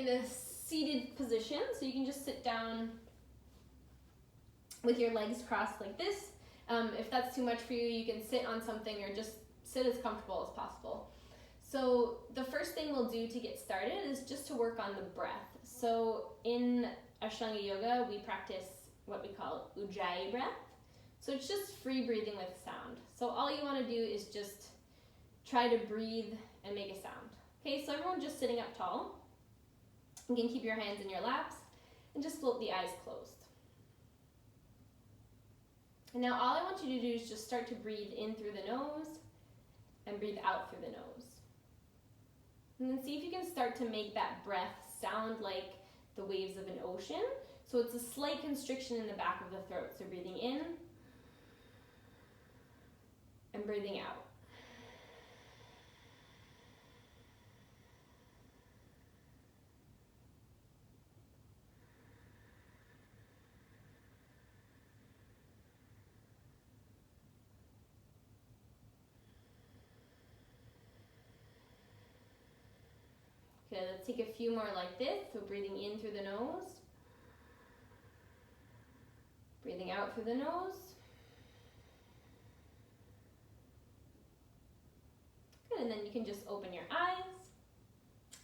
in a seated position, so you can just sit down with your legs crossed like this. If that's too much for you, you can sit on something or just sit as comfortable as possible. So the first thing we'll do to get started is just to work on the breath. So in Ashtanga Yoga, we practice what we call Ujjayi breath. So it's just free breathing with sound. So all you want to do is just try to breathe and make a sound. Okay, so everyone just sitting up tall. You can keep your hands in your laps and just float the eyes closed. And now all I want you to do is just start to breathe in through the nose and breathe out through the nose. And then see if you can start to make that breath sound like the waves of an ocean. So it's a slight constriction in the back of the throat. So breathing in and breathing out. Okay, let's take a few more like this. So breathing in through the nose, breathing out through the nose. Good, and then you can just open your eyes.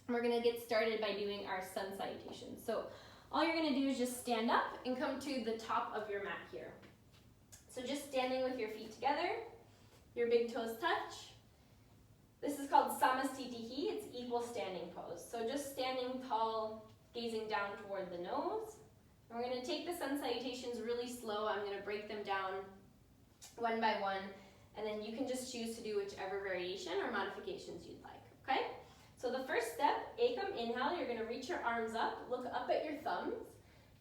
And we're gonna get started by doing our sun salutation. So all you're gonna do is just stand up and come to the top of your mat here. So just standing with your feet together, your big toes touch. This is called Samastitihi, it's equal standing pose. So just standing tall, gazing down toward the nose. And we're gonna take the sun salutations really slow. I'm gonna break them down one by one, and then you can just choose to do whichever variation or modifications you'd like, okay? So the first step, Ekam, inhale, you're gonna reach your arms up, look up at your thumbs.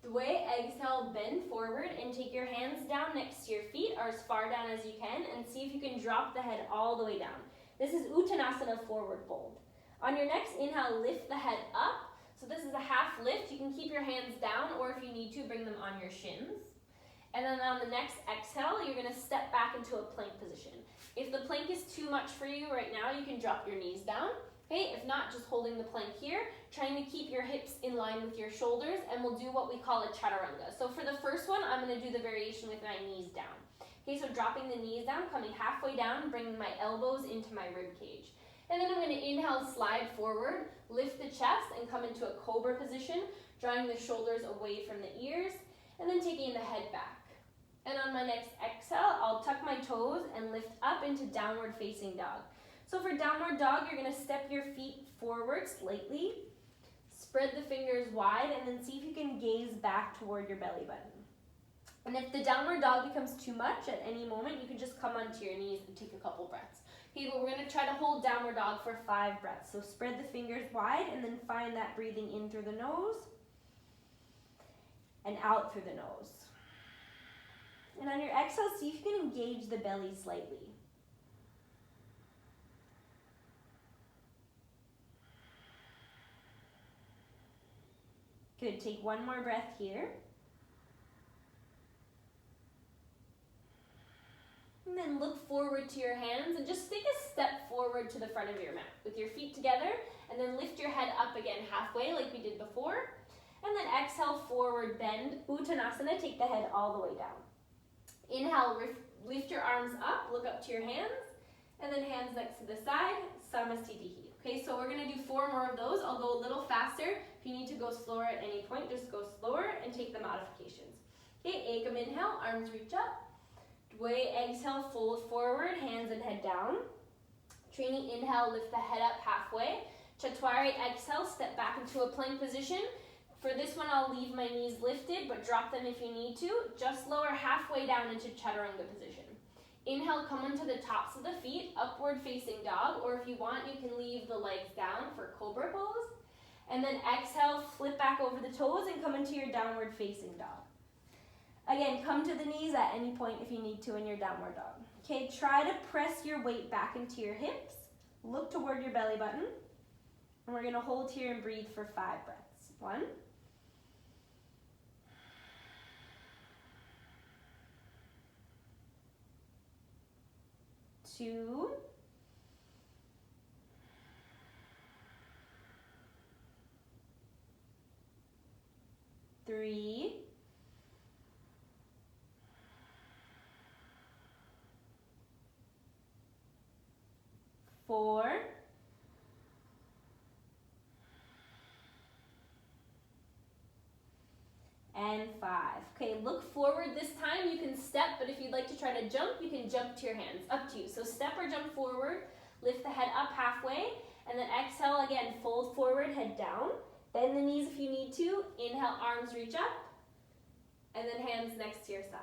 Dwe, exhale, bend forward and take your hands down next to your feet or as far down as you can, and see if you can drop the head all the way down. This is Uttanasana, forward fold. On your next inhale, lift the head up. So this is a half lift. You can keep your hands down, or if you need to, bring them on your shins. And then on the next exhale, you're gonna step back into a plank position. If the plank is too much for you right now, you can drop your knees down. Okay, if not, just holding the plank here, trying to keep your hips in line with your shoulders, and we'll do what we call a chaturanga. So for the first one, I'm gonna do the variation with my knees down. Okay, so dropping the knees down, coming halfway down, bringing my elbows into my rib cage. And then I'm going to inhale, slide forward, lift the chest, and come into a cobra position, drawing the shoulders away from the ears, and then taking the head back. And on my next exhale, I'll tuck my toes and lift up into downward facing dog. So for downward dog, you're going to step your feet forward slightly, spread the fingers wide, and then see if you can gaze back toward your belly button. And if the downward dog becomes too much at any moment, you can just come onto your knees and take a couple breaths. Okay, but we're going to try to hold downward dog for 5 breaths. So spread the fingers wide and then find that breathing in through the nose and out through the nose. And on your exhale, see if you can engage the belly slightly. Good, take one more breath here. And then look forward to your hands and just take a step forward to the front of your mat with your feet together, and then lift your head up again halfway like we did before. And then exhale, forward bend, Uttanasana, take the head all the way down. Inhale, lift your arms up, look up to your hands, and then hands next to the side, Samastitihi. Okay, so we're gonna do 4 more of those. I'll go a little faster. If you need to go slower at any point, just go slower and take the modifications. Okay, Ekam inhale, arms reach up. Dwe, exhale, fold forward, hands and head down. Trini, inhale, lift the head up halfway. Chatwari, exhale, step back into a plank position. For this one, I'll leave my knees lifted, but drop them if you need to. Just lower halfway down into chaturanga position. Inhale, come onto the tops of the feet, upward facing dog, or if you want, you can leave the legs down for cobra pose. And then exhale, flip back over the toes and come into your downward facing dog. Again, come to the knees at any point if you need to in your downward dog. Okay, try to press your weight back into your hips. Look toward your belly button. And we're gonna hold here and breathe for 5 breaths. 1. 2. 3. 3, 4, and 5. Okay, look forward this time. You can step, but if you'd like to try to jump, you can jump to your hands. Up to you. So step or jump forward, lift the head up halfway, and then exhale again, fold forward, head down. Bend the knees if you need to. Inhale, arms reach up, and then hands next to your side.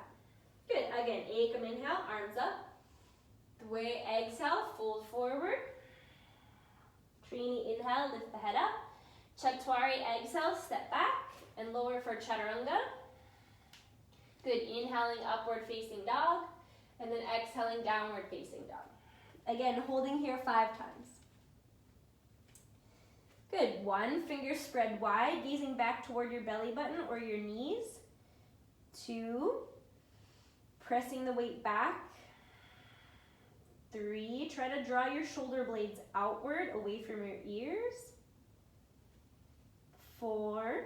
Good, again, ekam inhale, arms up. Dve exhale, fold forward. Trini inhale, lift the head up. Chatwari exhale, step back and lower for chaturanga. Good, inhaling upward facing dog, and then exhaling downward facing dog. Again, holding here 5 times. Good, 1, fingers spread wide, gazing back toward your belly button or your knees. 2, pressing the weight back. 3, try to draw your shoulder blades outward, away from your ears. 4,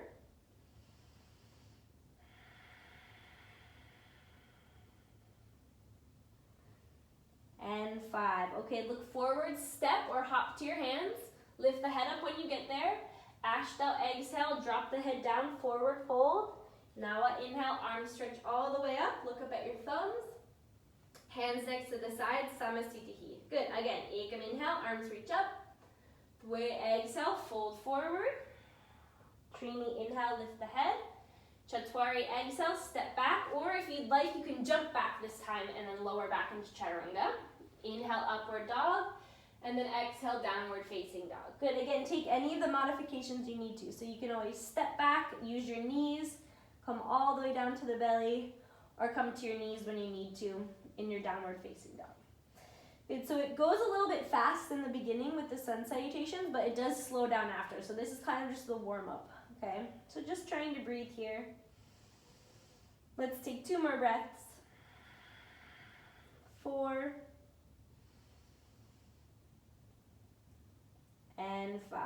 and 5. Okay, look forward, step or hop to your hands. Lift the head up when you get there. Ashta, exhale, drop the head down, forward fold. Nawa, inhale, arms stretch all the way up. Look up at your thumbs. Hands next to the side, samasthitihi. Good, again, ekam inhale, arms reach up. Dve exhale, fold forward. Trini inhale, lift the head. Chatwari exhale, step back, or if you'd like, you can jump back this time and then lower back into chaturanga. Inhale, upward dog, and then exhale, downward facing dog. Good, again, take any of the modifications you need to. So you can always step back, use your knees, come all the way down to the belly, or come to your knees when you need to in your downward facing dog. Good, so it goes a little bit fast in the beginning with the sun salutations, but it does slow down after. So this is kind of just the warm up, okay? So just trying to breathe here. Let's take 2 more breaths. 4, and 5.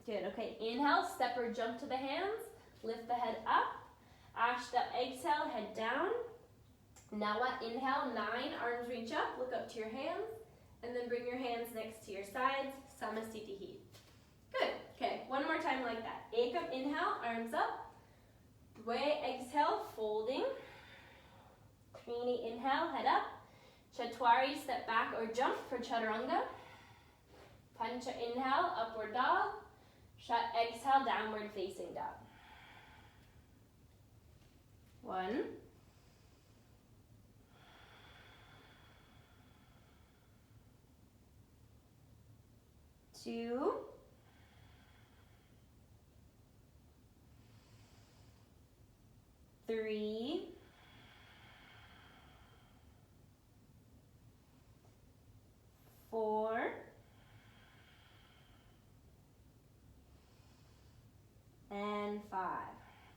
Good, okay, inhale, step or jump to the hands, lift the head up. Ashta, exhale, head down. Nawa, inhale, 9, arms reach up, look up to your hands, and then bring your hands next to your sides, samasthitihi. Good, okay, one more time like that. Ekam, inhale, arms up. Dve, exhale, folding. Trini, inhale, head up. Chatwari, step back or jump for chaturanga. Pancha, inhale, upward dog. Shat, exhale, downward facing dog. 1, 2, 3, 4, and 5.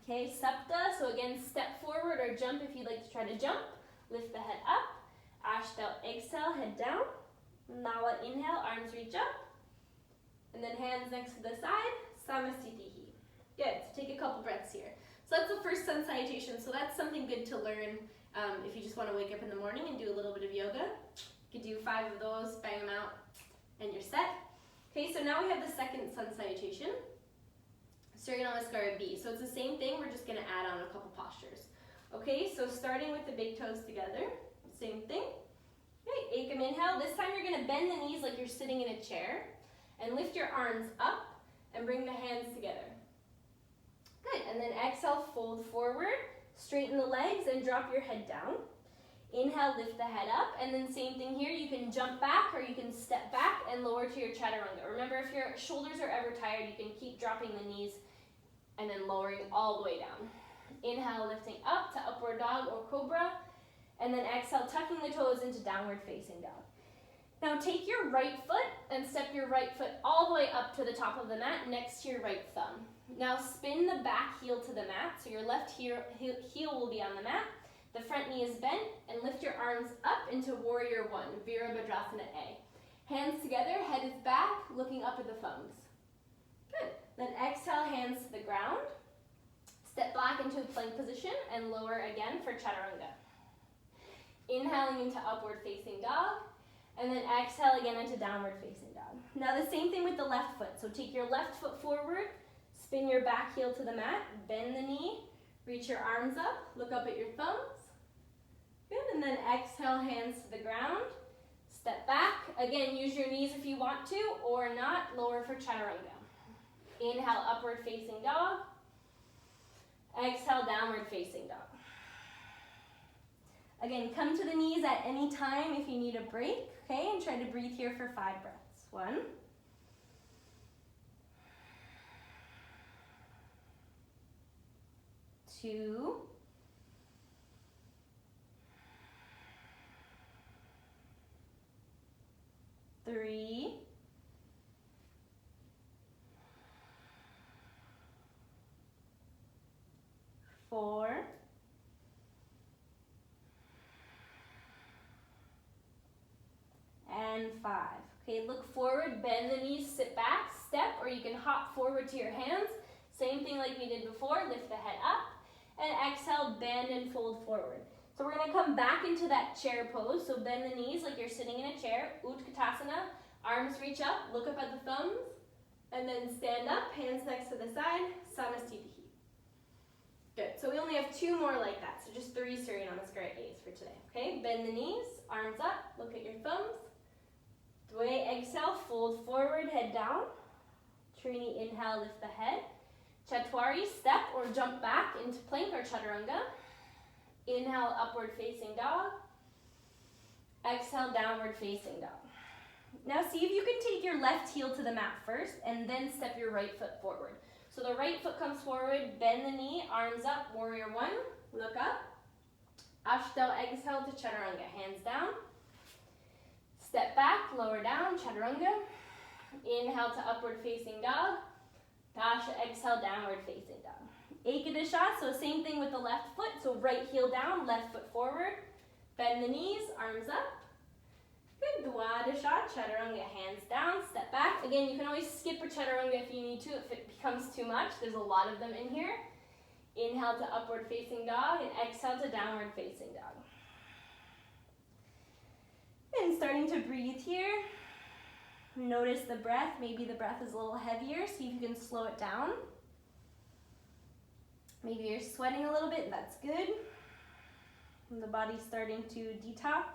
Okay, sapta, so again, step forward or jump if you'd like to try to jump. Lift the head up. Ashta, exhale, head down. Nawa, inhale, arms reach up. And then hands next to the side, samasthitihi. Good, so take a couple breaths here. So that's the first sun salutation, so that's something good to learn if you just want to wake up in the morning and do a little bit of yoga. You could do 5 of those, bang them out, and you're set. Okay, so now we have the second sun salutation. Surya Namaskara B. So it's the same thing, we're just going to add on a couple postures. Okay, so starting with the big toes together, same thing. Okay, ekam inhale. This time you're going to bend the knees like you're sitting in a chair and lift your arms up and bring the hands together. Good, and then exhale, fold forward, straighten the legs and drop your head down. Inhale, lift the head up, and then same thing here, you can jump back or you can step back and lower to your chaturanga. Remember, if your shoulders are ever tired, you can keep dropping the knees and then lowering all the way down. Inhale, lifting up to upward dog or cobra, and then exhale, tucking the toes into downward facing dog. Now take your right foot and step your right foot all the way up to the top of the mat next to your right thumb. Now spin the back heel to the mat, so your left heel will be on the mat, the front knee is bent, and lift your arms up into Warrior 1, Virabhadrasana A. Hands together, head is back, looking up at the thumbs. Good. Then exhale, hands to the ground. Step back into a plank position and lower again for chaturanga. Inhaling into upward facing dog, and then exhale again into downward facing dog. Now the same thing with the left foot. So take your left foot forward, spin your back heel to the mat, bend the knee, reach your arms up, look up at your thumbs. Good, and then exhale, hands to the ground. Step back. Again, use your knees if you want to, or not, lower for chaturanga. Inhale, upward facing dog. Exhale, downward facing dog. Again, come to the knees at any time if you need a break, okay? And try to breathe here for 5 breaths. 1. 2. 3. 4. And 5. Okay, look forward, bend the knees, sit back, step, or you can hop forward to your hands. Same thing like we did before, lift the head up, and exhale, bend and fold forward. So we're gonna come back into that chair pose, so bend the knees like you're sitting in a chair, Utkatasana, arms reach up, look up at the thumbs, and then stand up, hands next to the side, Samastitihi. Good, so we only have 2 more like that, so just 3 Surya Namaskara A's for today, okay? Bend the knees, arms up, look at your thumbs. Dwe, exhale, fold forward, head down. Trini, inhale, lift the head. Chatwari, step or jump back into plank or chaturanga. Inhale, upward facing dog. Exhale, downward facing dog. Now see if you can take your left heel to the mat first and then step your right foot forward. So the right foot comes forward, bend the knee, arms up, warrior 1, look up. Ashtal, exhale to chaturanga, hands down. Step back, lower down, chaturanga. Inhale to upward facing dog. Dasha, exhale, downward facing dog. Ekadasha, so same thing with the left foot. So right heel down, left foot forward. Bend the knees, arms up. Good, Dwadasha, chaturanga, hands down, step back. Again, you can always skip a chaturanga if you need to, if it becomes too much. There's a lot of them in here. Inhale to upward facing dog and exhale to downward facing dog. And starting to breathe here. Notice the breath. Maybe the breath is a little heavier. See if you can slow it down. Maybe you're sweating a little bit. That's good. And the body's starting to detox.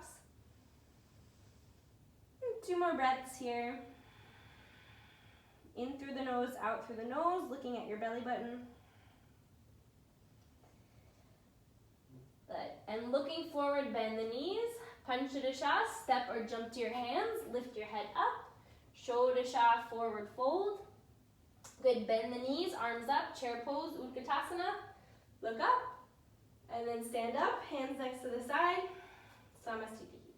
And 2 more breaths here. In through the nose, out through the nose, looking at your belly button. Good. And looking forward, bend the knees. Panchadasha, step or jump to your hands, lift your head up. Shodasha, forward fold. Good, bend the knees, arms up, chair pose, Utkatasana. Look up, and then stand up, hands next to the side, Samastitihi.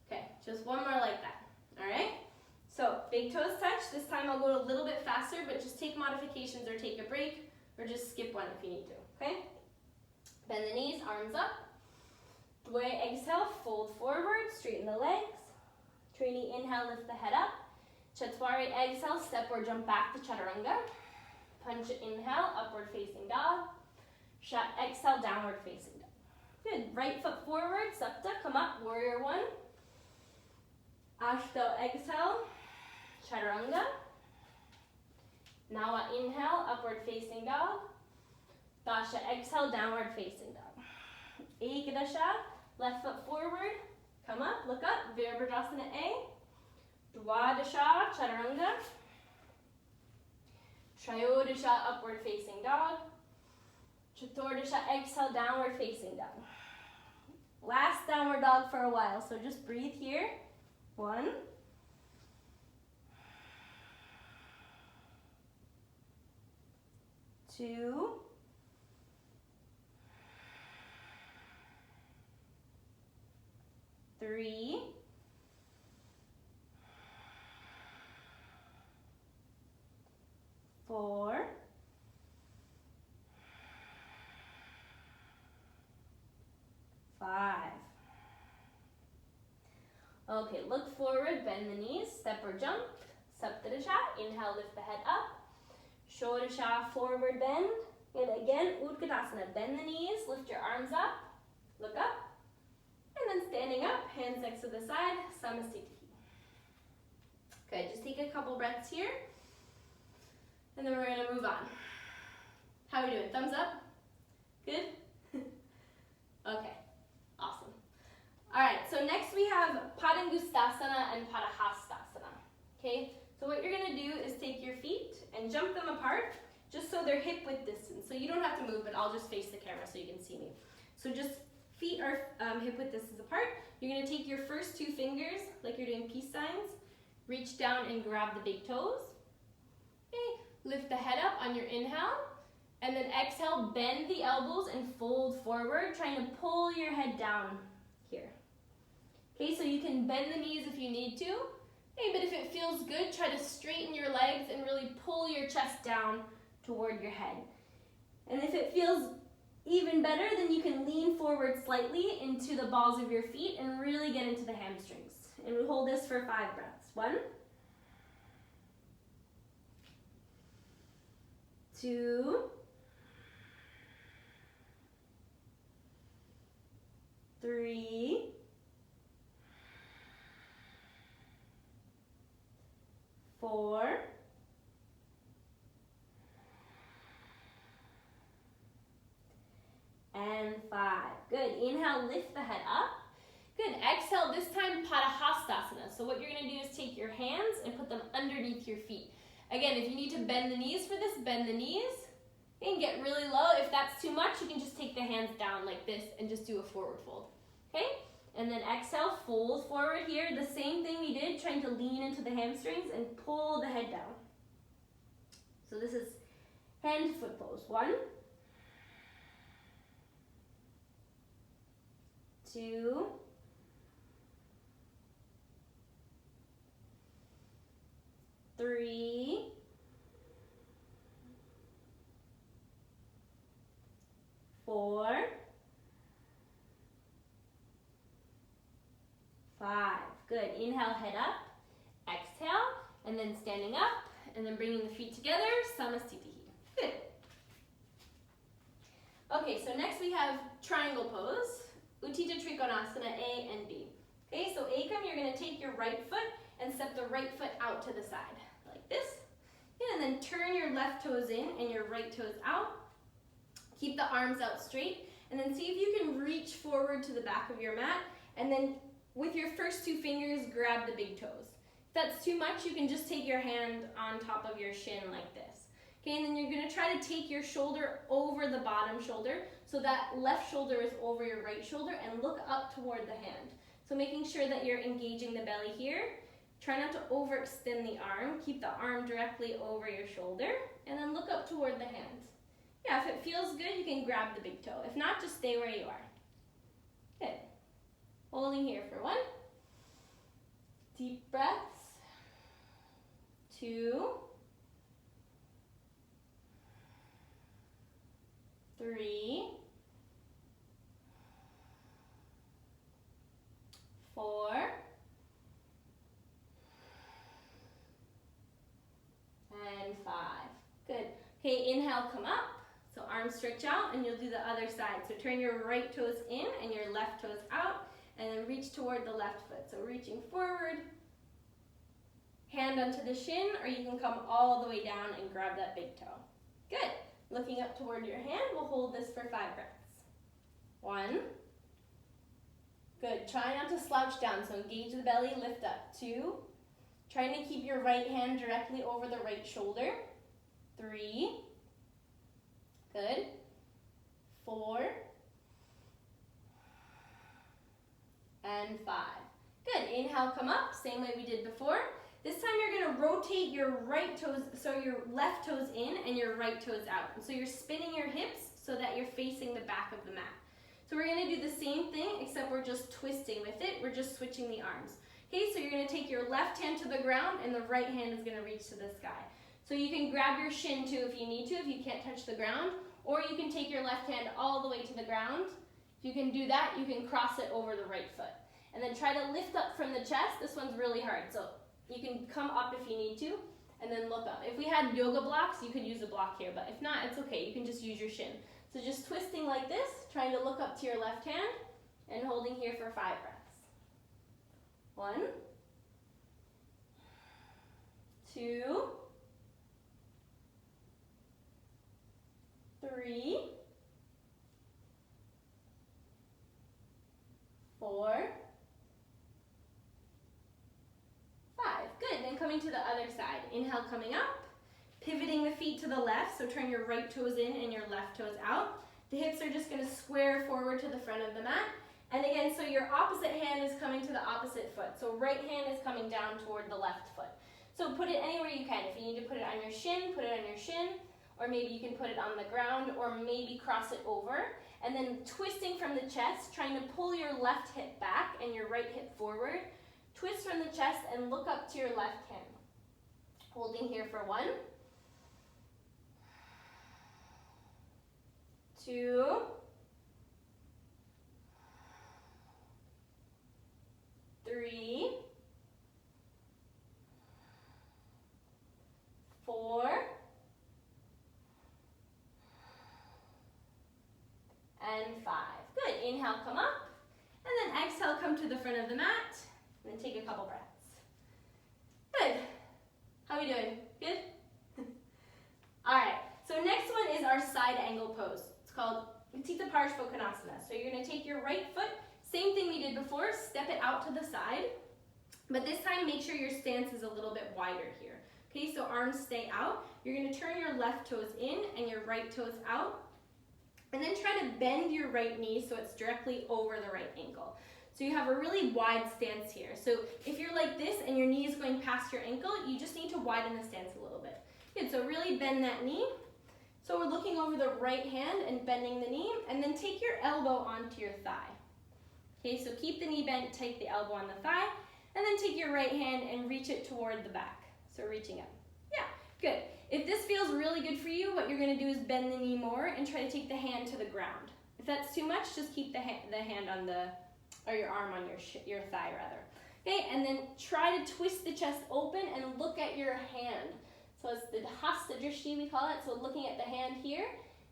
Okay, just 1 more like that, all right? So, big toes touch. This time I'll go a little bit faster, but just take modifications or take a break, or just skip one if you need to, okay? Bend the knees, arms up. Dwe, exhale, fold forward, straighten the legs. Trini, inhale, lift the head up. Chatwari, exhale, step or jump back to chaturanga. Pancha, inhale, upward facing dog. Shat, exhale, downward facing dog. Good, right foot forward, Sapta, come up, warrior 1. Ashtal, exhale, chaturanga. Nawa, inhale, upward facing dog. Dasha, exhale, downward facing dog. Ekadasha, left foot forward, come up, look up, Virabhadrasana A. Dwadasha, chaturanga. Trayodasha, upward facing dog. Chaturdasha, exhale, downward facing dog. Last downward dog for a while, so just breathe here. 1. 2. 3. 4. 5. Okay, look forward, bend the knees, step or jump. Saptadasha, inhale, lift the head up. Shodasha, forward bend. Good, again, Utkatasana. Bend the knees, lift your arms up, look up, and then standing up, hands next to the side, Samastitihi. Good, just take a couple breaths here, and then we're gonna move on. How are we doing? Thumbs up? Good? Okay, awesome. All right, so next we have Padangustasana and Padahastasana. Okay, so what you're gonna do is take your feet and jump them apart, just so they're hip width distance. So you don't have to move, but I'll just face the camera so you can see me. So just feet are hip width distance apart. You're gonna take your first two fingers, like you're doing peace signs, reach down and grab the big toes. Okay, lift the head up on your inhale, and then exhale, bend the elbows and fold forward, trying to pull your head down here. Okay, so you can bend the knees if you need to. Okay, but if it feels good, try to straighten your legs and really pull your chest down toward your head. And if it feels even better, then you can lean forward slightly into the balls of your feet and really get into the hamstrings. And we hold this for 5 breaths. 1, 2, 3, 4, and 5. Good. Inhale, lift the head up. Good. Exhale, this time Padahastasana. So what you're going to do is take your hands and put them underneath your feet. Again, if you need to bend the knees for this, bend the knees. And get really low. If that's too much, you can just take the hands down like this and just do a forward fold. Okay? And then exhale, fold forward here. The same thing we did, trying to lean into the hamstrings and pull the head down. So this is hand foot pose. 1, 2, 3, 4, 5. Good. Inhale, head up. Exhale, and then standing up, and then bringing the feet together, Samastitihi. Good. Okay, so next we have triangle pose, Uttita Trikonasana A and B. Okay, so Ekam, you're going to take your right foot and step the right foot out to the side, like this. And then turn your left toes in and your right toes out. Keep the arms out straight, and then see if you can reach forward to the back of your mat, and then with your first 2 fingers, grab the big toes. If that's too much, you can just take your hand on top of your shin like this. Okay, and then you're going to try to take your shoulder over the bottom shoulder, so that left shoulder is over your right shoulder, and look up toward the hand. So making sure that you're engaging the belly here. Try not to overextend the arm. Keep the arm directly over your shoulder, and then look up toward the hand. Yeah, if it feels good, you can grab the big toe. If not, just stay where you are. Good. Holding here for 1. Deep breaths. 2. 3. 4. And 5. Good. Okay, inhale, come up. So arms stretch out, and you'll do the other side. So turn your right toes in and your left toes out, and then reach toward the left foot. So reaching forward, hand onto the shin, or you can come all the way down and grab that big toe. Good. Looking up toward your hand, we'll hold this for 5 breaths. 1. Good. Try not to slouch down, so engage the belly, lift up. 2. Trying to keep your right hand directly over the right shoulder. 3. Good. 4. And 5. Good. Inhale, come up, same way we did before. This time you're going to rotate your right toes, so your left toes in and your right toes out. And so you're spinning your hips so that you're facing the back of the mat. So we're going to do the same thing, except we're just twisting with it. We're just switching the arms. Okay, so you're going to take your left hand to the ground, and the right hand is going to reach to the sky. So you can grab your shin too if you need to, if you can't touch the ground, or you can take your left hand all the way to the ground. If you can do that, you can cross it over the right foot. And then try to lift up from the chest. This one's really hard, so you can come up if you need to, and then look up. If we had yoga blocks, you could use a block here, but if not, it's okay. You can just use your shin. So just twisting like this, trying to look up to your left hand, and holding here for 5 breaths. 1, 2, 3, 4, 5. Good. Then coming to the other side. Inhale, coming up. Pivoting the feet to the left, so turn your right toes in and your left toes out. The hips are just going to square forward to the front of the mat. And again, so your opposite hand is coming to the opposite foot. So right hand is coming down toward the left foot. So put it anywhere you can. If you need to put it on your shin, put it on your shin. Or maybe you can put it on the ground, or maybe cross it over. And then twisting from the chest, trying to pull your left hip back and your right hip forward. Twist from the chest and look up to your left hand. Holding here for 1, 2, 3, 4, and 5. Good. Inhale, come up. And then exhale, come to the front of the mat. And then take a couple breaths. Good. How are we doing? Good? All right. So next one is our side angle pose. It's called Utthita Parshvottanasana. So you're going to take your right foot, same thing we did before, step it out to the side. But this time, make sure your stance is a little bit wider here. Okay, so arms stay out. You're going to turn your left toes in and your right toes out. And then try to bend your right knee so it's directly over the right ankle. So you have a really wide stance here. So if you're like this and your knee is going past your ankle, you just need to widen the stance a little bit. Good, so really bend that knee. So we're looking over the right hand and bending the knee, and then take your elbow onto your thigh. Okay, so keep the knee bent, take the elbow on the thigh, and then take your right hand and reach it toward the back. So reaching up. Yeah, good. If this feels really good for you, what you're going to do is bend the knee more and try to take the hand to the ground. If that's too much, just keep the hand on the, or your arm on your thigh rather. Okay, and then try to twist the chest open and look at your hand. So it's the hasta drishti, we call it. So looking at the hand here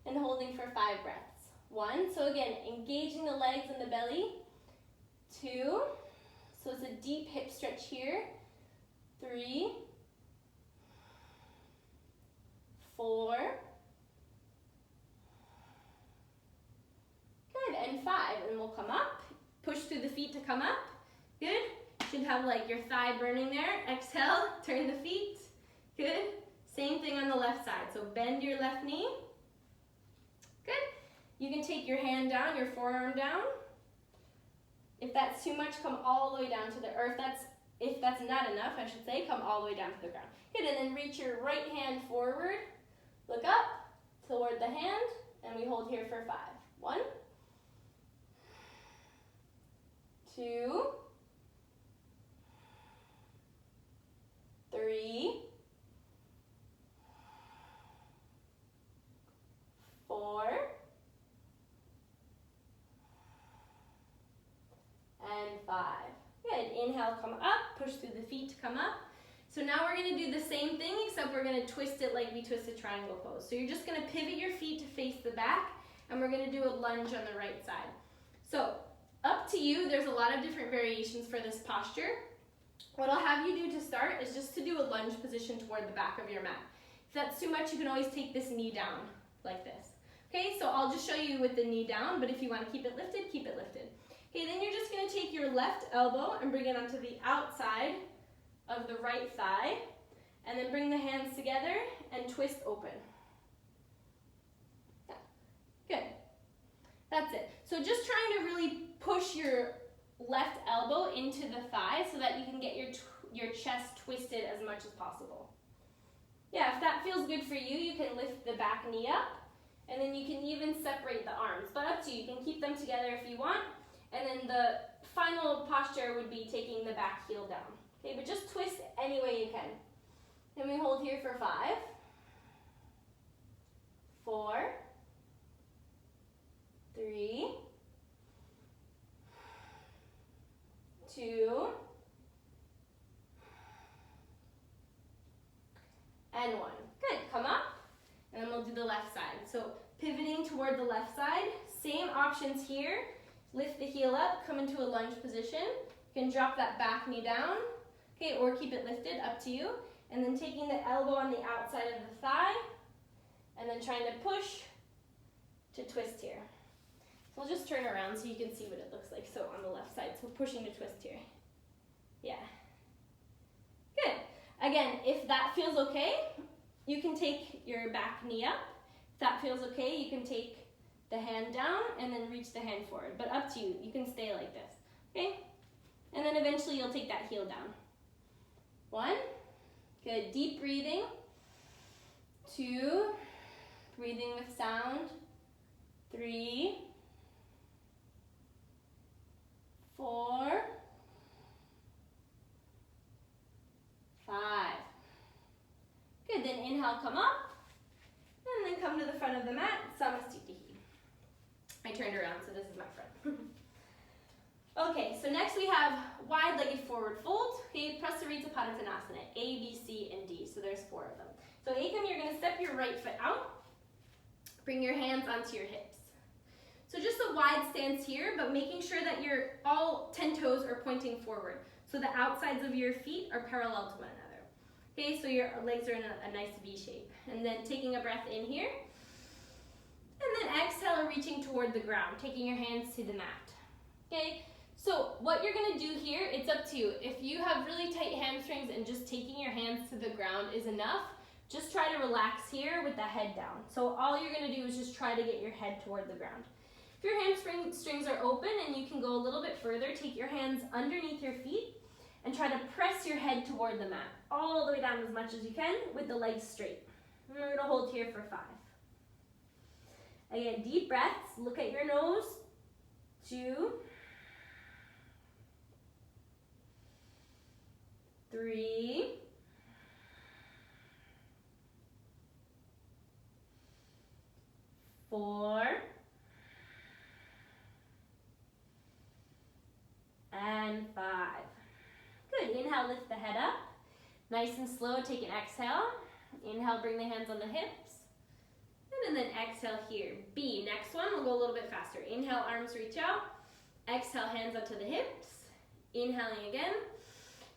and holding for 5 breaths. 1, so again, engaging the legs and the belly. 2, so it's a deep hip stretch here. 3, 4, good, and 5, and we'll come up, push through the feet to come up, good, should have like your thigh burning there, exhale, turn the feet, good, same thing on the left side, so bend your left knee, good, you can take your hand down, your forearm down, if that's too much, come all the way down to the earth, if that's not enough, I should say, come all the way down to the ground, good, and then reach your right hand forward. Look up toward the hand, and we hold here for 5. 1, 2, 3, 4, and 5. Good. Inhale, come up. Push through the feet to come up. So now we're going to do the same thing, except we're going to twist it like we twist a triangle pose. So you're just going to pivot your feet to face the back, and we're going to do a lunge on the right side. So up to you, there's a lot of different variations for this posture. What I'll have you do to start is just to do a lunge position toward the back of your mat. If that's too much, you can always take this knee down like this. Okay, so I'll just show you with the knee down, but if you want to keep it lifted, keep it lifted. Okay, then you're just going to take your left elbow and bring it onto the outside of the right thigh, and then bring the hands together and twist open. Yeah. Good. That's it. So just trying to really push your left elbow into the thigh so that you can get your chest twisted as much as possible. Yeah, if that feels good for you, you can lift the back knee up, and then you can even separate the arms. But up to you. You can keep them together if you want, and then the final posture would be taking the back heel down. Okay, but just twist any way you can. And we hold here for 5, 4, 3, 2, left side. So pivoting toward the left side, same options here. Lift the heel up, come into a lunge position. You can drop that back knee down, okay, or keep it lifted, up to you. And then taking the elbow on the outside of the thigh, and then trying to push to twist here. So we'll just turn around so you can see what it looks like. So on the left side, so pushing to twist here. Yeah. Good. Again, if that feels okay, you can take your back knee up. If that feels okay, you can take the hand down and then reach the hand forward. But up to you. You can stay like this. Okay? And then eventually you'll take that heel down. 1. Good. Deep breathing. 2. Breathing with sound. 3. 4. 5. Good, then inhale, come up, and then come to the front of the mat, Samastitihi. I turned around, so this is my front. Okay, so next we have wide-legged forward fold. Okay, Prasarita Pottasana, A, B, C, and D, so there's 4 of them. So Ekam, you're gonna step your right foot out, bring your hands onto your hips. So just a wide stance here, but making sure that all 10 toes are pointing forward. So the outsides of your feet are parallel to one another. Okay, so your legs are in a nice V shape. And then taking a breath in here. And then exhale, reaching toward the ground, taking your hands to the mat. Okay, so what you're gonna do here, it's up to you. If you have really tight hamstrings and just taking your hands to the ground is enough, just try to relax here with the head down. So all you're gonna do is just try to get your head toward the ground. If your hamstrings are open and you can go a little bit further, take your hands underneath your feet and try to press your head toward the mat, all the way down as much as you can with the legs straight. And we're gonna hold here for 5. Again, deep breaths, look at your nose. 2, 3, 4, and 5. Good, inhale, lift the head up. Nice and slow, take an exhale. Inhale, bring the hands on the hips. And then exhale here. B, next one, we'll go a little bit faster. Inhale, arms reach out. Exhale, hands up to the hips. Inhaling again.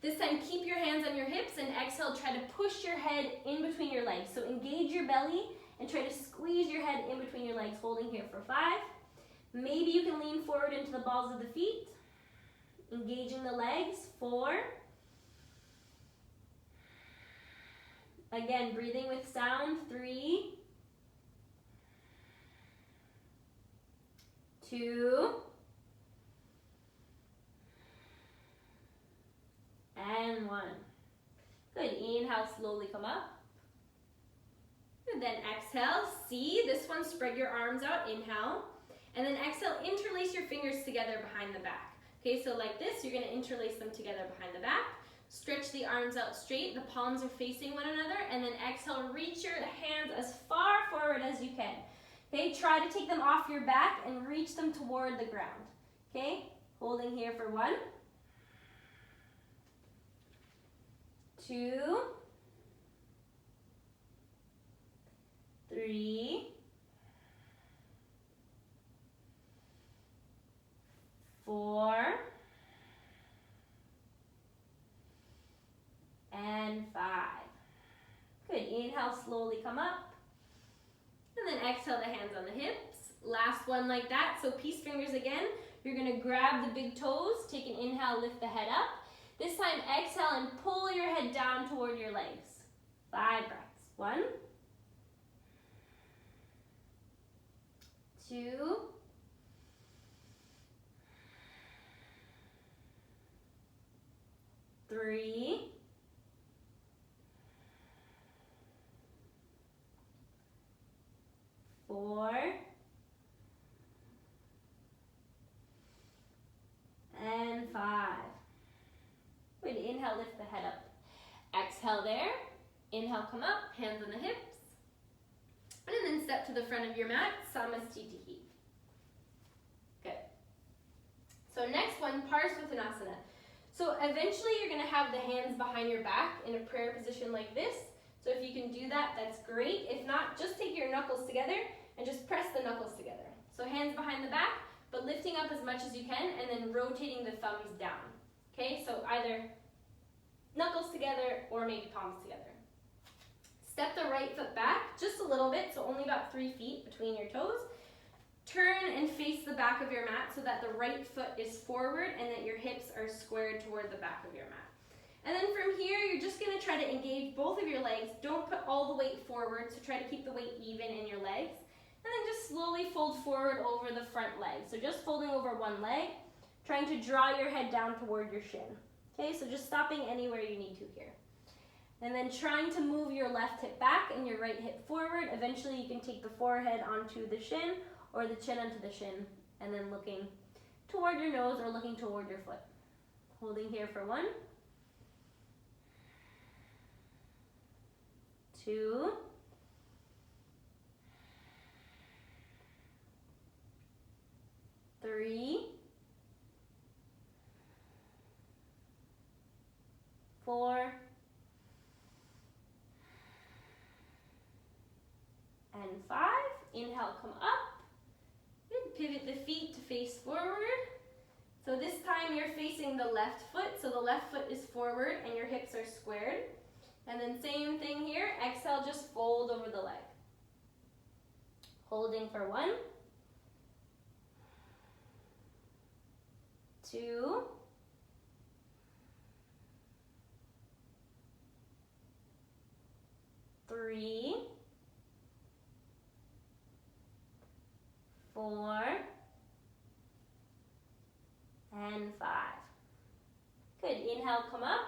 This time, keep your hands on your hips and exhale, try to push your head in between your legs. So engage your belly and try to squeeze your head in between your legs, holding here for 5. Maybe you can lean forward into the balls of the feet. Engaging the legs, 4. Again, breathing with sound, 3, 2, and 1. Good, inhale, slowly come up. And then exhale, C, this one, spread your arms out, inhale. And then exhale, interlace your fingers together behind the back. Okay, so like this, you're gonna interlace them together behind the back. Stretch the arms out straight, the palms are facing one another, and then exhale, reach your hands as far forward as you can. Okay, try to take them off your back and reach them toward the ground. Okay, holding here for 1, 2, 3, 4, and 5. Good, inhale, slowly come up. And then exhale the hands on the hips. Last one like that, so peace fingers again. You're gonna grab the big toes, take an inhale, lift the head up. This time exhale and pull your head down toward your legs. 5 breaths. 1, 2, 3, 4, and 5. Good, inhale, lift the head up. Exhale there. Inhale, come up, hands on the hips. And then step to the front of your mat, Samastitihi. Good. So next one, Parsvottanasana. So eventually you're gonna have the hands behind your back in a prayer position like this. So if you can do that, that's great. If not, just take your knuckles together and just press the knuckles together. So hands behind the back, but lifting up as much as you can and then rotating the thumbs down. Okay, so either knuckles together or maybe palms together. Step the right foot back just a little bit, so only about 3 feet between your toes. Turn and face the back of your mat so that the right foot is forward and that your hips are squared toward the back of your mat. And then from here, you're just gonna try to engage both of your legs. Don't put all the weight forward, so try to keep the weight even in your legs. And then just slowly fold forward over the front leg. So just folding over one leg, trying to draw your head down toward your shin. Okay, so just stopping anywhere you need to here. And then trying to move your left hip back and your right hip forward. Eventually you can take the forehead onto the shin or the chin onto the shin, and then looking toward your nose or looking toward your foot. Holding here for 1, 2, 3, 4, and 5. Inhale, come up. Good. Pivot the feet to face forward. So this time you're facing the left foot, so the left foot is forward and your hips are squared. And then same thing here. Exhale, just fold over the leg. Holding for 1, 2, 3, 4, and 5. Good. Inhale, come up.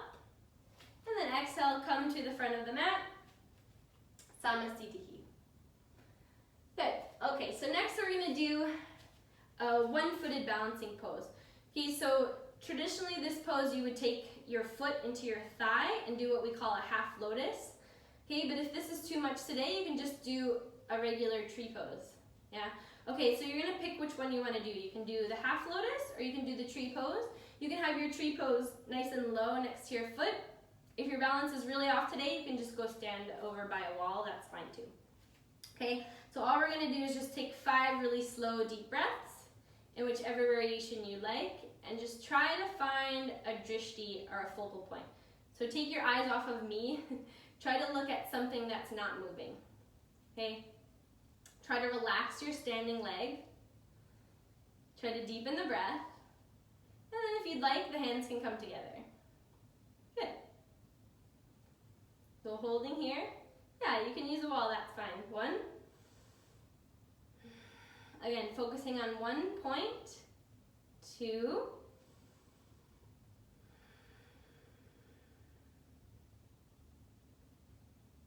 And then exhale, come to the front of the mat. Samasthiti. Good. Okay, so next we're going to do a one-footed balancing pose. Okay, so traditionally this pose you would take your foot into your thigh and do what we call a half lotus. Okay, but if this is too much today, you can just do a regular tree pose. Yeah. Okay, so you're going to pick which one you want to do. You can do the half lotus or you can do the tree pose. You can have your tree pose nice and low next to your foot. If your balance is really off today, you can just go stand over by a wall. That's fine too. Okay, so all we're going to do is just take 5 really slow, deep breaths in whichever variation you like, and just try to find a drishti or a focal point. So take your eyes off of me. Try to look at something that's not moving. Okay? Try to relax your standing leg. Try to deepen the breath. And then if you'd like, the hands can come together. Good. So holding here. Yeah, you can use a wall, that's fine. 1. Again, focusing on 1 point. 2.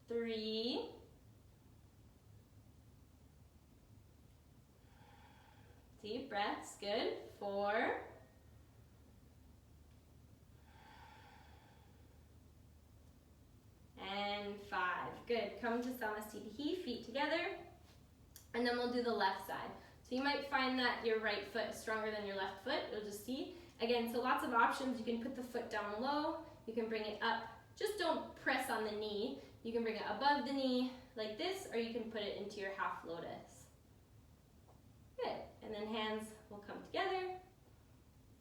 3. 'Deep breaths, good. 4. 5. Good. Come to Samasthiti, feet together. And then we'll do the left side. So you might find that your right foot is stronger than your left foot. You'll just see. Again, so lots of options. You can put the foot down low. You can bring it up. Just don't press on the knee. You can bring it above the knee like this, or you can put it into your half lotus. Good. And then hands will come together.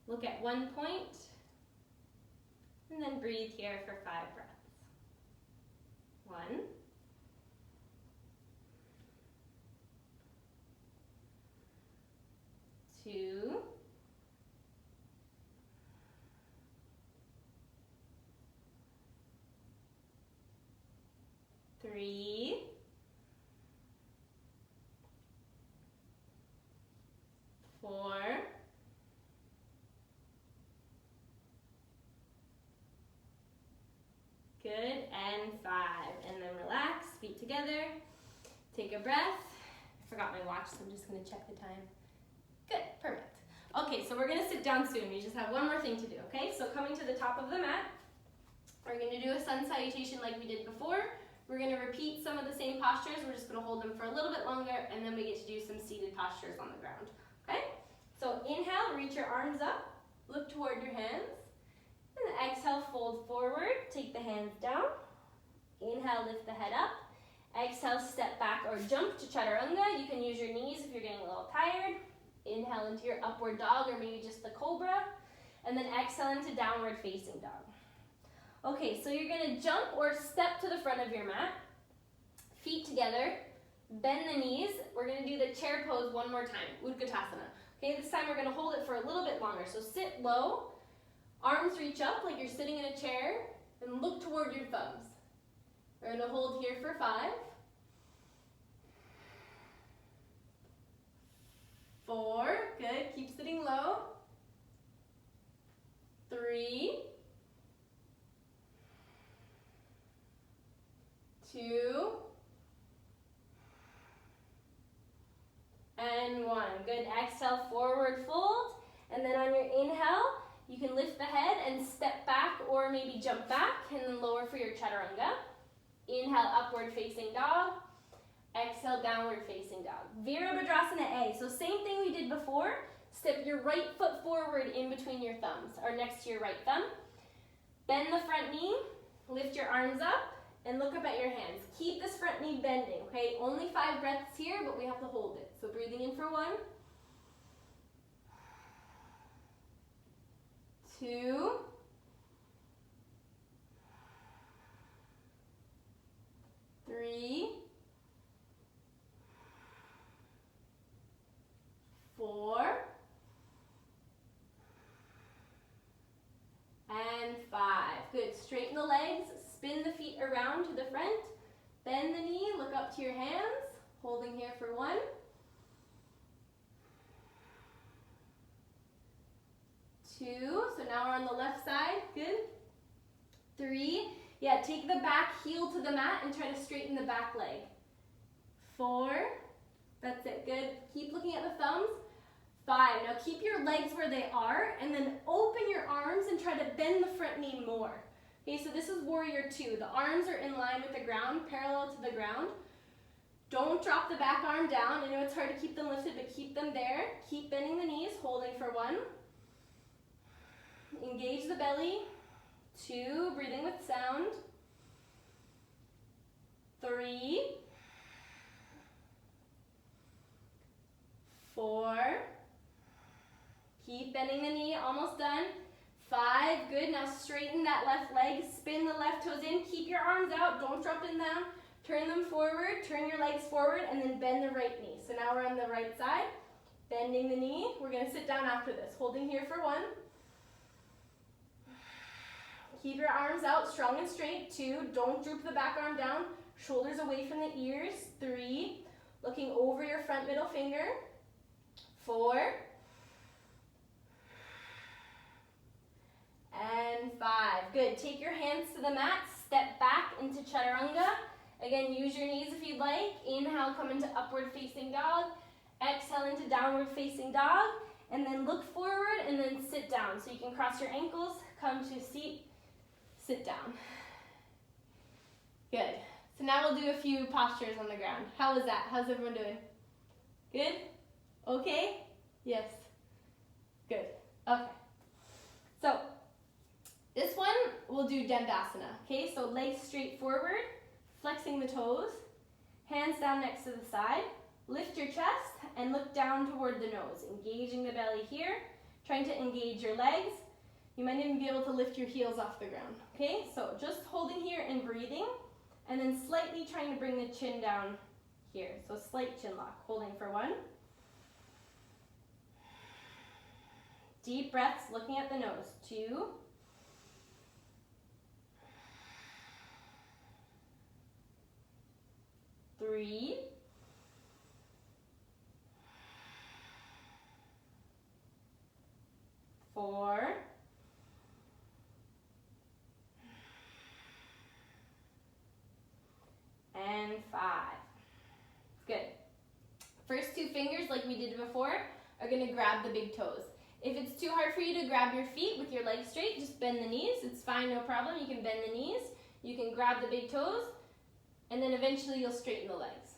Look at 1 point. And then breathe here for 5 breaths. 1. 2. 3. 4. 'Good, and 5. And then relax, feet together. Take a breath. I forgot my watch, so I'm just going to check the time. Good, perfect. Okay, so we're going to sit down soon. We just have one more thing to do, okay? So coming to the top of the mat, we're going to do a sun salutation like we did before. We're going to repeat some of the same postures. We're just going to hold them for a little bit longer, and then we get to do some seated postures on the ground, okay? So inhale, reach your arms up, look toward your hands. And then exhale, fold forward, take the hands down. Inhale, lift the head up. Exhale, step back or jump to chaturanga. You can use your knees if you're getting a little tired. Inhale into your upward dog or maybe just the cobra. And then exhale into downward facing dog. Okay, so you're gonna jump or step to the front of your mat. Feet together, bend the knees. We're gonna do the chair pose one more time, Utkatasana. Okay, this time we're gonna hold it for a little bit longer. So sit low, arms reach up like you're sitting in a chair, and look toward your thumbs. We're gonna hold here for 5, 4, good, keep sitting low, 3, 2, and 1. Good, exhale, forward fold, and then on your inhale, you can lift the head and step back or maybe jump back, and then lower for your chaturanga. Inhale, upward facing dog. Exhale, downward facing dog. Virabhadrasana A. So same thing we did before. Step your right foot forward in between your thumbs, or next to your right thumb. Bend the front knee, lift your arms up, and look up at your hands. Keep this front knee bending, okay? Only 5 breaths here, but we have to hold it. So breathing in for 1, 2, 3, 4, and 5. Good, straighten the legs, spin the feet around to the front, bend the knee, look up to your hands, holding here for 1, 2, so now we're on the left side, good, 3, yeah, take the back heel to the mat and try to straighten the back leg, 4, that's it, good, keep looking at the thumbs, 5, now keep your legs where they are and then open your arms and try to bend the front knee more. Okay, so this is warrior 2, the arms are in line with the ground, parallel to the ground. Don't drop the back arm down, I know it's hard to keep them lifted, but keep them there, keep bending the knees, holding for 1, engage the belly, 2, breathing with sound, 3, 4, keep bending the knee, almost done, 5, good, now straighten that left leg, spin the left toes in, keep your arms out, don't drop them down, turn them forward, turn your legs forward, and then bend the right knee. So now we're on the right side, bending the knee, we're going to sit down after this, holding here for 1, keep your arms out, strong and straight, 2, don't droop the back arm down, shoulders away from the ears, 3, looking over your front middle finger, 4, and 5. Good, take your hands to the mat, step back into chaturanga. Again, use your knees if you'd like. Inhale, come into upward facing dog. Exhale into downward facing dog. And then look forward and then sit down. So you can cross your ankles, come to a seat, sit down. Good. So now we'll do a few postures on the ground. How was that? How's everyone doing? Good? Okay? Yes. Good. Okay. So this one we'll do Dandasana. Okay, so legs straight forward, flexing the toes, hands down next to the side, lift your chest and look down toward the nose, engaging the belly here, trying to engage your legs. You might even be able to lift your heels off the ground. Okay, so just holding here and breathing, and then slightly trying to bring the chin down here. So slight chin lock, holding for 1. Deep breaths, looking at the nose. 2. 3. 4. And 5. Good. First 2 fingers, like we did before, are going to grab the big toes. If it's too hard for you to grab your feet with your legs straight, just bend the knees. It's fine, no problem. You can bend the knees. You can grab the big toes, and then eventually you'll straighten the legs.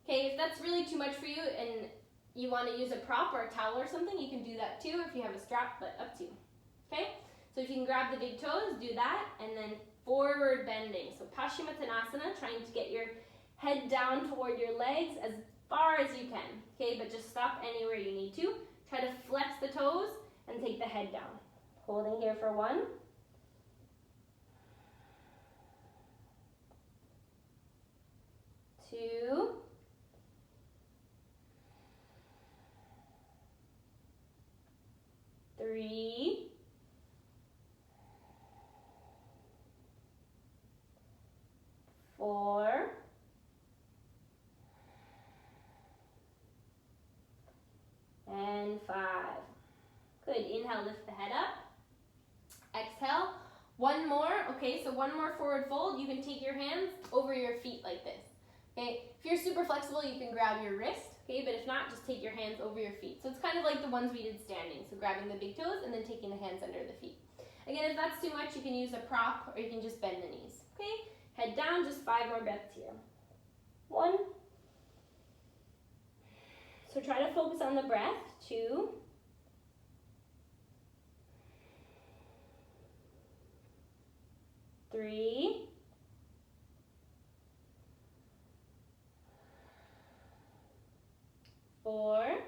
Okay, if that's really too much for you and you want to use a prop or a towel or something, you can do that too if you have a strap, but up to you. Okay, so if you can grab the big toes, do that, and then forward bending. So Paschimottanasana, trying to get your Head down toward your legs as far as you can, okay? But just stop anywhere you need to. Try to flex the toes and take the head down. Holding here for 1. 2. 3. 4. And 5. Good. Inhale, lift the head up. Exhale. 1 more. Okay, so 1 more forward fold. You can take your hands over your feet like this. Okay, if you're super flexible, you can grab your wrist. Okay, but if not, just take your hands over your feet. So it's kind of like the ones we did standing. So grabbing the big toes and then taking the hands under the feet. Again, if that's too much, you can use a prop or you can just bend the knees. Okay, head down, just 5 more breaths here. 1. So try to focus on the breath. 2. 3. 4.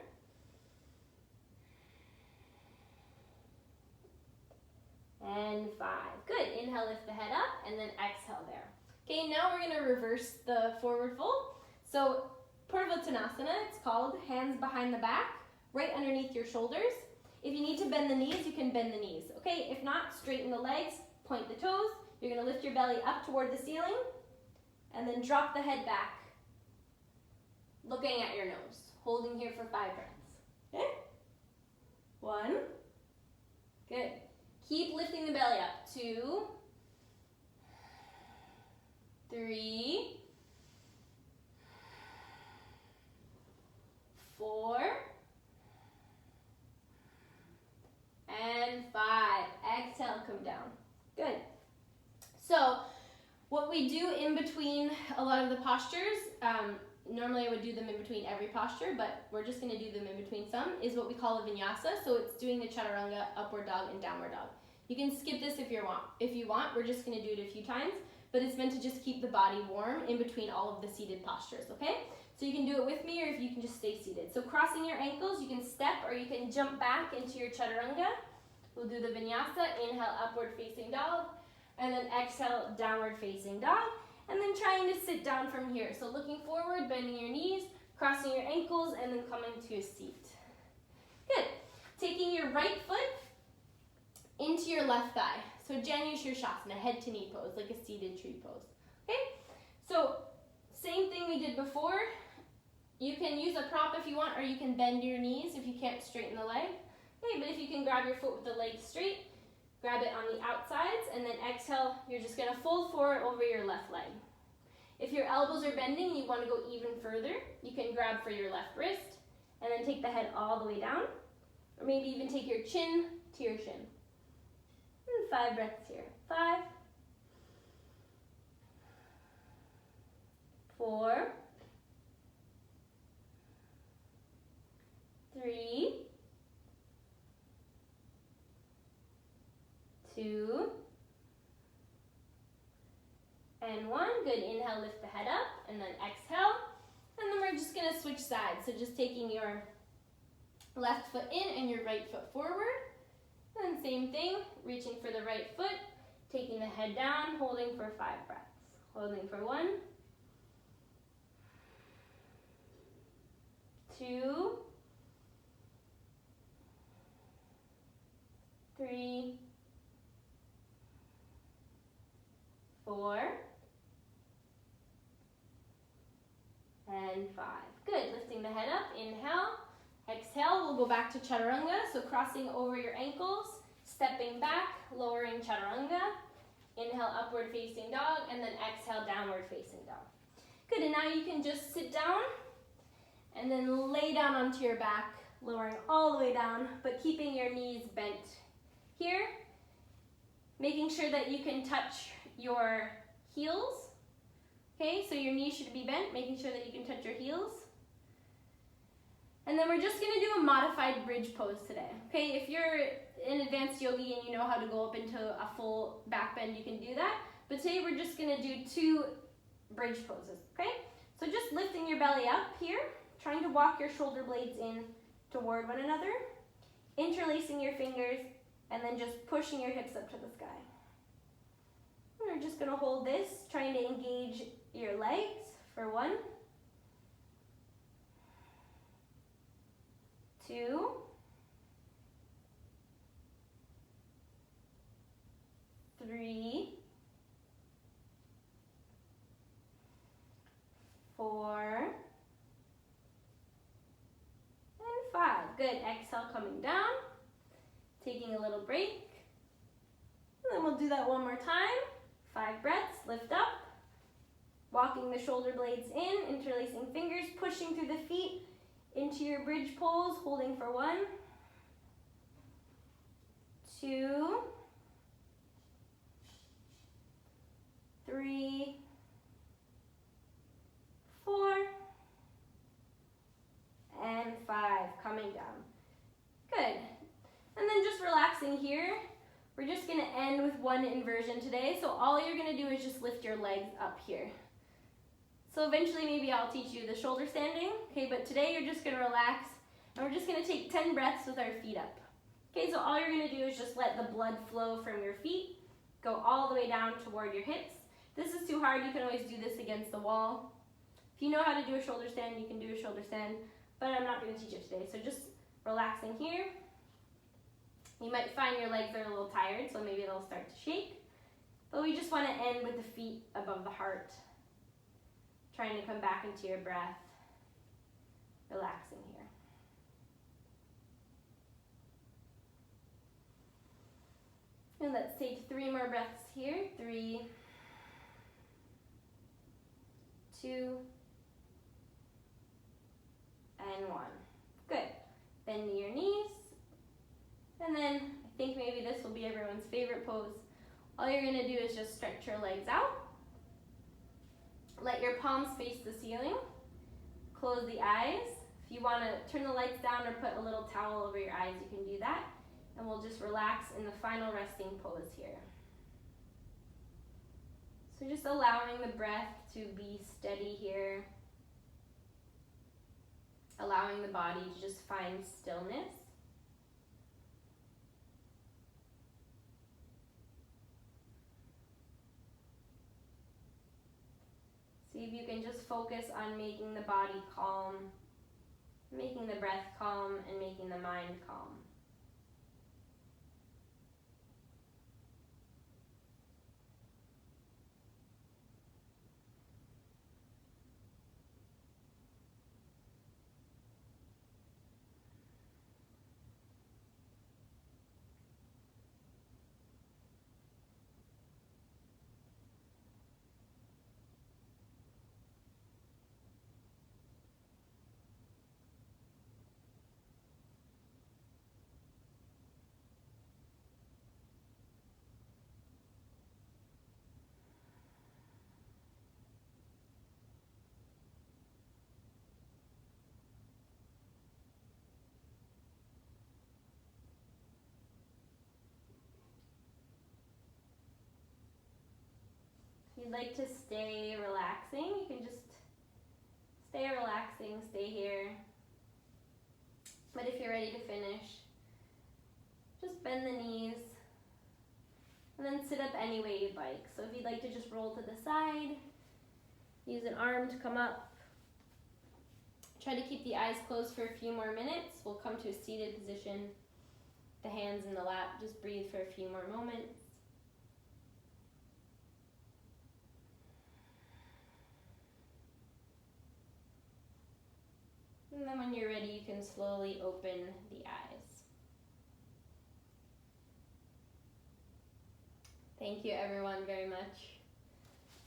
And 5. Good. Inhale, lift the head up, and then exhale there. Okay, now we're going to reverse the forward fold. So Pottasana, it's called, hands behind the back, right underneath your shoulders. If you need to bend the knees, you can bend the knees. Okay, if not, straighten the legs, point the toes. You're going to lift your belly up toward the ceiling, and then drop the head back, looking at your nose. Holding here for 5 breaths. Okay? 1. Good. Keep lifting the belly up. 2. 3. 4. And 5. Exhale, come down. Good. So, what we do in between a lot of the postures, normally I would do them in between every posture, but we're just going to do them in between some, is what we call a vinyasa. So it's doing the chaturanga, upward dog, and downward dog. You can skip this if you want. We're just going to do it a few times, but it's meant to just keep the body warm in between all of the seated postures, okay? So you can do it with me, or if you can just stay seated. So crossing your ankles, you can step or you can jump back into your chaturanga. We'll do the vinyasa. Inhale, upward facing dog, and then exhale, downward facing dog. And then trying to sit down from here. So looking forward, bending your knees, crossing your ankles, and then coming to a seat. Good. Taking your right foot into your left thigh. So Janu Shirshasana, head to knee pose, like a seated tree pose. Okay? So same thing we did before. You can use a prop if you want, or you can bend your knees if you can't straighten the leg. Okay, but if you can grab your foot with the leg straight, grab it on the outsides, and then exhale, you're just going to fold forward over your left leg. If your elbows are bending, you want to go even further, you can grab for your left wrist, and then take the head all the way down, or maybe even take your chin to your shin. And 5 breaths here. 5, 4, 3, 2, and 1. Good. Inhale, lift the head up, and then exhale. And then we're just going to switch sides. So just taking your left foot in and your right foot forward. And same thing, reaching for the right foot, taking the head down, holding for 5 breaths. Holding for 1, 2, 3, 4, and 5. Good. Lifting the head up. Inhale. Exhale. We'll go back to chaturanga. So crossing over your ankles, stepping back, lowering chaturanga. Inhale, upward facing dog, and then exhale, downward facing dog. Good. And now you can just sit down and then lay down onto your back, lowering all the way down, but keeping your knees bent here. Making sure that you can touch your heels. Okay, so your knees should be bent, making sure that you can touch your heels. And then we're just gonna do a modified bridge pose today. Okay, if you're an advanced yogi and you know how to go up into a full back bend, you can do that. But today we're just gonna do 2 bridge poses, okay? So just lifting your belly up here, trying to walk your shoulder blades in toward one another, interlacing your fingers, and then just pushing your hips up to the sky. We're just going to hold this, trying to engage your legs for 1, 2, 3, 4, and 5. Good. Exhale, coming down, taking a little break. And then we'll do that one more time. 5 breaths, lift up, walking the shoulder blades in, interlacing fingers, pushing through the feet into your bridge pose, holding for 1, 2, 3, 4, and 5, coming down. Good. And then just relaxing here. We're just going to end with 1 inversion today. So all you're going to do is just lift your legs up here. So eventually maybe I'll teach you the shoulder standing. Okay, but today you're just going to relax. And we're just going to take 10 breaths with our feet up. Okay, so all you're going to do is just let the blood flow from your feet. Go all the way down toward your hips. If this is too hard, you can always do this against the wall. If you know how to do a shoulder stand, you can do a shoulder stand. But I'm not going to teach it today. So just relaxing here. You might find your legs are a little tired, so maybe they'll start to shake. But we just want to end with the feet above the heart. Trying to come back into your breath. Relaxing here. And let's take 3 more breaths here. 3, 2, and 1. Good. Bend your knees. And then I think maybe this will be everyone's favorite pose. All you're going to do is just stretch your legs out. Let your palms face the ceiling. Close the eyes. If you want to turn the lights down or put a little towel over your eyes, you can do that. And we'll just relax in the final resting pose here. So just allowing the breath to be steady here. Allowing the body to just find stillness. See if you can just focus on making the body calm, making the breath calm, and making the mind calm. If you'd like to stay relaxing, you can just stay relaxing, stay here. But if you're ready to finish, just bend the knees and then sit up any way you'd like. So if you'd like to just roll to the side, use an arm to come up. Try to keep the eyes closed for a few more minutes. We'll come to a seated position, the hands in the lap. Just breathe for a few more moments. And then when you're ready, you can slowly open the eyes. Thank you everyone very much.